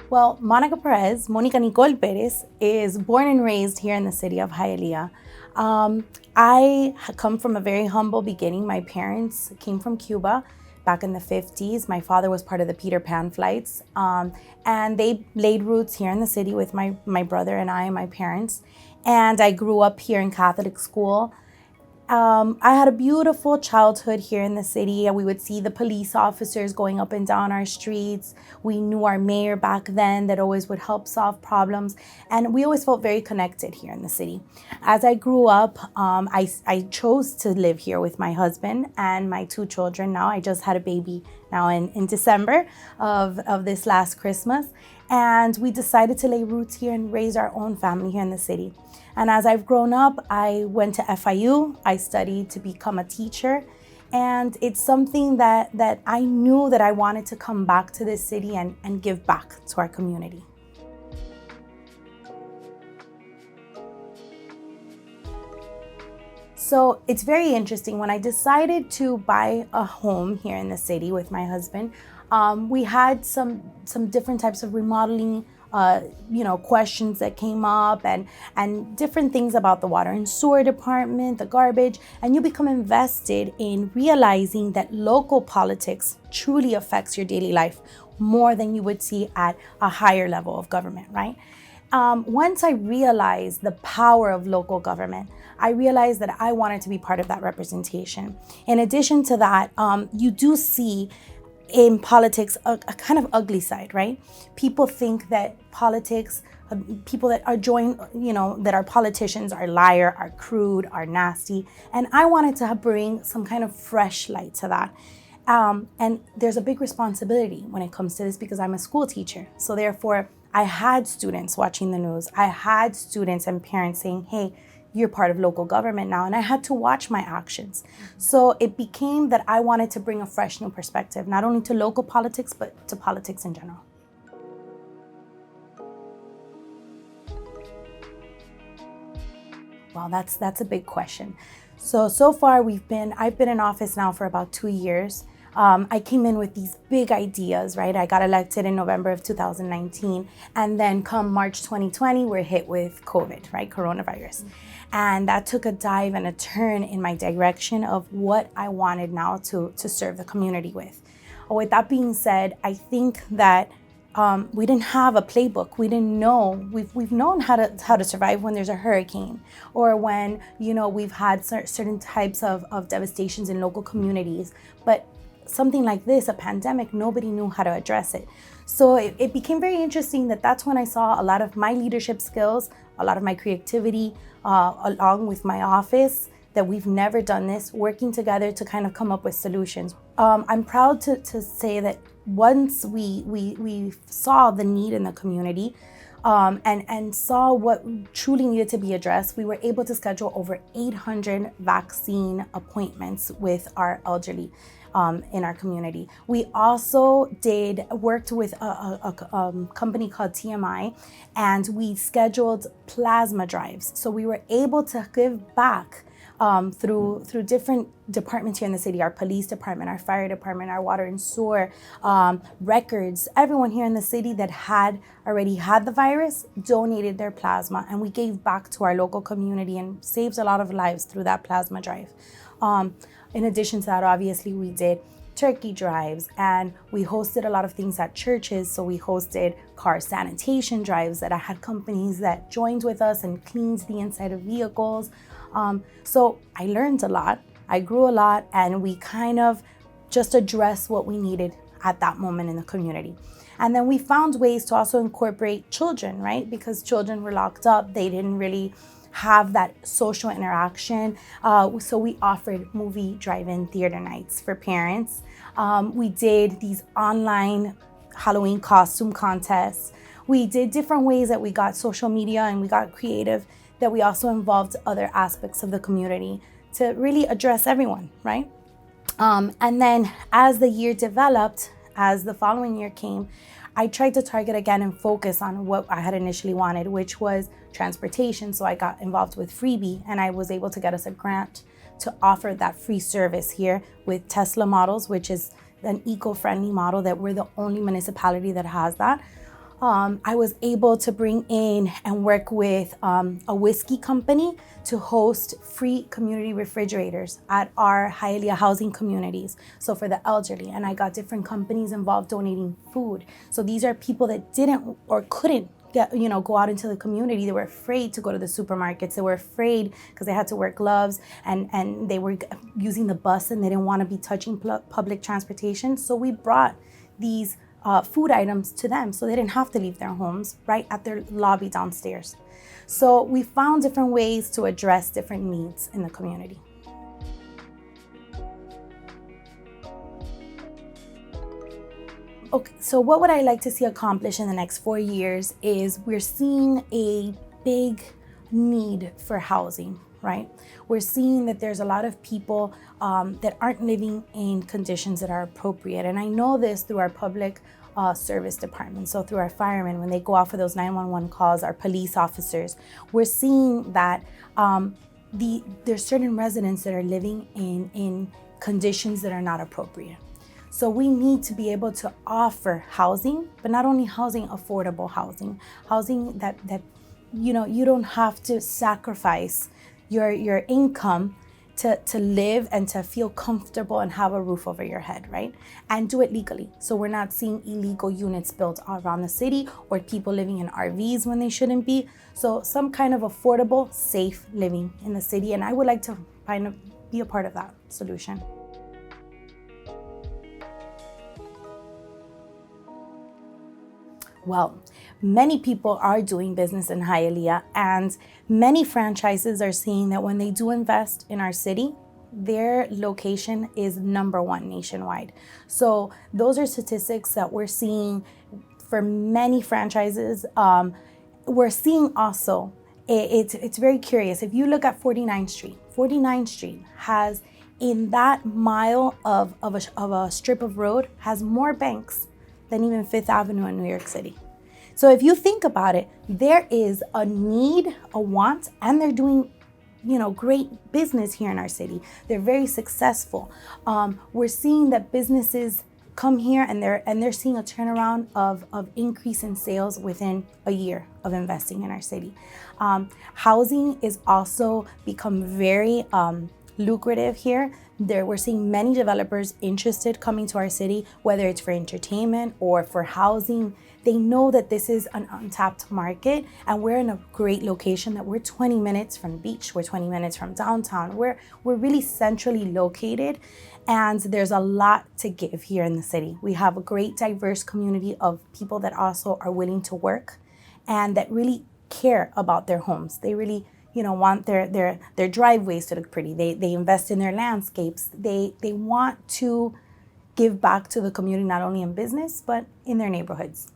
Well, Monica Perez, Monica Nicole Perez, is born and raised here in the city of Hialeah. I come from a very humble beginning. My parents came from Cuba back in the 50s. My father was part of the Peter Pan flights, and they laid roots here in the city with my brother and I and my parents. And I grew up here in Catholic school. I had a beautiful childhood here in the city, and we would see the police officers going up and down our streets. We knew our mayor back then that always would help solve problems, and we always felt very connected here in the city. As I grew up, I chose to live here with my husband and my two children. Now I just had a baby now in December of this last Christmas, and we decided to lay roots here and raise our own family here in the city. And as I've grown up, I went to FIU. I studied to become a teacher. And it's something that I knew that I wanted to come back to this city and give back to our community. So it's very interesting. When I decided to buy a home here in the city with my husband, we had some different types of remodeling questions that came up and different things about the water and sewer department, the garbage, and you become invested in realizing that local politics truly affects your daily life more than you would see at a higher level of government, right? Once I realized the power of local government, I realized that I wanted to be part of that representation. In addition to that, you do see in politics a kind of ugly side, right? People think that politics, people that are that are politicians are liar, are crude, are nasty. And I wanted to bring some kind of fresh light to that. And there's a big responsibility when it comes to this because I'm a school teacher. So therefore, I had students watching the news. I had students and parents saying, hey, you're part of local government now. And I had to watch my actions. So it became that I wanted to bring a fresh new perspective, not only to local politics, but to politics in general. Well, that's a big question. So far I've been in office now for about 2 years. I came in with these big ideas, right? I got elected in November of 2019. And then come March 2020, we're hit with COVID, right? Coronavirus. And that took a dive and a turn in my direction of what I wanted now to serve the community with. With that being said, I think that we didn't have a playbook. We didn't know. We've known how to survive when there's a hurricane or when, we've had certain types of devastations in local communities. But something like this, a pandemic, nobody knew how to address it. So it became very interesting that's when I saw a lot of my leadership skills, a lot of my creativity, along with my office, that we've never done this, working together to kind of come up with solutions. I'm proud to say that once we saw the need in the community, and saw what truly needed to be addressed, we were able to schedule over 800 vaccine appointments with our elderly in our community. We also worked with a company called TMI, and we scheduled plasma drives. So we were able to give back through different departments here in the city, our police department, our fire department, our water and sewer, records. Everyone here in the city that had already had the virus donated their plasma, and we gave back to our local community and saved a lot of lives through that plasma drive. In addition to that, obviously, we did turkey drives, and we hosted a lot of things at churches. So we hosted car sanitation drives that I had companies that joined with us and cleaned the inside of vehicles. So I learned a lot, I grew a lot, and we kind of just addressed what we needed at that moment in the community. And then we found ways to also incorporate children, right? Because children were locked up, they didn't really have that social interaction. So we offered movie drive-in theater nights for parents. We did these online Halloween costume contests. We did different ways that we got social media and we got creative, that we also involved other aspects of the community to really address everyone, right? And then as the year developed, as the following year came, I tried to target again and focus on what I had initially wanted, which was transportation. So I got involved with Freebie, and I was able to get us a grant to offer that free service here with Tesla models, which is an eco-friendly model that we're the only municipality that has that. I was able to bring in and work with a whiskey company to host free community refrigerators at our Hialeah housing communities. So for the elderly, and I got different companies involved donating food. So these are people that didn't or couldn't go out into the community. They were afraid to go to the supermarkets. They were afraid because they had to wear gloves and they were using the bus and they didn't want to be touching public transportation. So we brought these food items to them so they didn't have to leave their homes, right at their lobby downstairs. So we found different ways to address different needs in the community. Okay, so what would I like to see accomplished in the next 4 years is we're seeing a big need for housing, right? We're seeing that there's a lot of people that aren't living in conditions that are appropriate. And I know this through our public service department. So through our firemen, when they go out for those 911 calls, our police officers, we're seeing that there's certain residents that are living in conditions that are not appropriate. So we need to be able to offer housing, but not only housing, affordable housing that you don't have to sacrifice your income to live and to feel comfortable and have a roof over your head, right? And do it legally. So we're not seeing illegal units built around the city or people living in RVs when they shouldn't be. So some kind of affordable, safe living in the city. And I would like to be a part of that solution. Well, many people are doing business in Hialeah, and many franchises are seeing that when they do invest in our city, their location is #1 nationwide. So those are statistics that we're seeing for many franchises. We're seeing also, it's very curious. If you look at 49th Street has, in that mile of a strip of road, has more banks than even Fifth Avenue in New York City. So if you think about it, there is a need, a want, and they're doing, great business here in our city. They're very successful. We're seeing that businesses come here and they're seeing a turnaround of increase in sales within a year of investing in our city. Housing is also become very lucrative here. We're seeing many developers interested coming to our city, whether it's for entertainment or for housing. They know that this is an untapped market, and we're in a great location, that we're 20 minutes from the beach, we're 20 minutes from downtown. We're really centrally located, and there's a lot to give here in the city. We have a great diverse community of people that also are willing to work and that really care about their homes. They really want their driveways to look pretty. They invest in their landscapes. They want to give back to the community, not only in business, but in their neighborhoods.